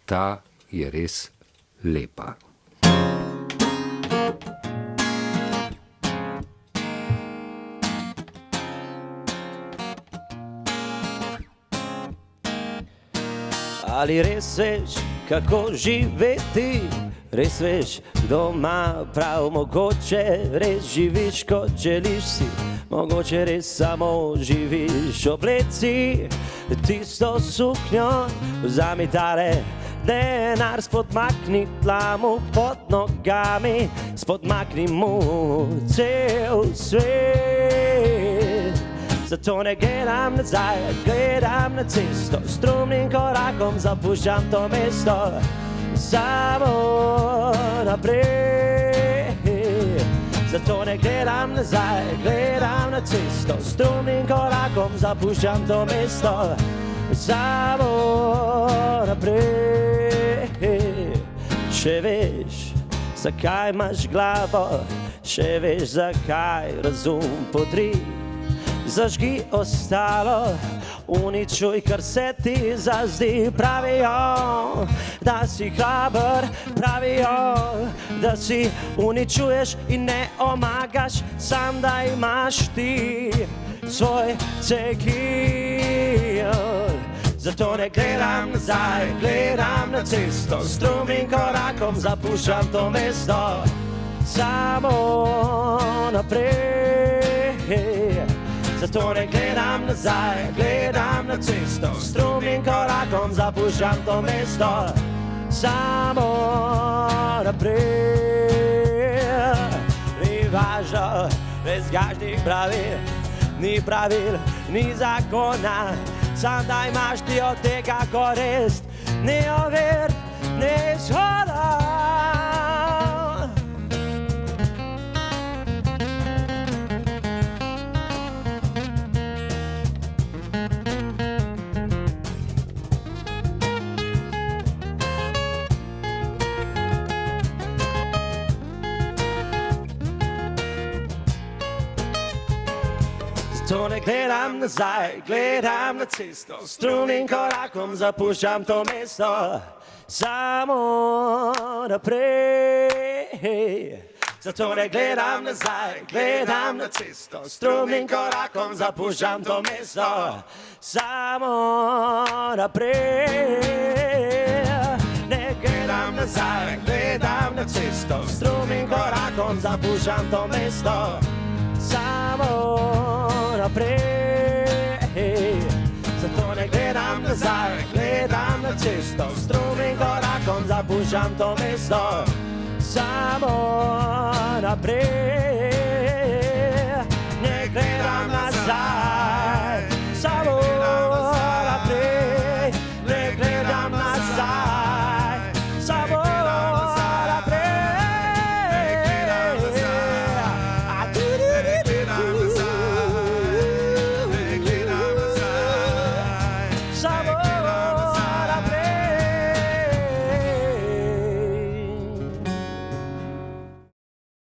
ta je res lepa. Ali res veš, kako živeti? Res veš, doma prav mogoče, res živiš, kot želiš si. Mogoče res samo živiš, obleci tisto suknjo, vzami tale denar, spodmakni tlamu pod nogami, spodmakni mu cel svet. Zato ne gledam nazaj, gledam na cesto, strumnim korakom zapuščam to mesto, samo naprej. Zato ne gledam nazaj, gledam na cesto, strumnim korakom zapuščam to mesto, samo naprej. Še veš, zakaj imaš glavo, še veš, zakaj razum podri. Zažgi ostalo, uničuj, kar se ti zazdi. Pravijo, da si hraber, pravijo, da si uničuješ in ne omagaš, sam da imaš ti svoj cekil. Zato ne gledam nazaj, gledam na cesto, strumnim korakom zapuščam to mesto, samo naprej. Zato ne gledam nazaj, gledam na cesto, strumnim korakom zapuščam to mesto, samo naprej. Ni važno, brez každih pravil, ni pravil, ni zakona, sam da imaš ti od tega korist, ni ovir, ni izhoda. To ne gledam nazaj, gledam na cesto, strumnim korakom zapuščam to mesto, samo naprej. Zato ne gledam nazaj, gledam na cesto, strumnim korakom zapuščam to mesto, samo naprej. Ne gledam nazaj, gledam na cesto, strumnim korakom zapuščam to mesto, samo naprej. Zato ne gledam nazaj, gledam na cesto, strumnim korakom zapuščam to mesto, samo naprej.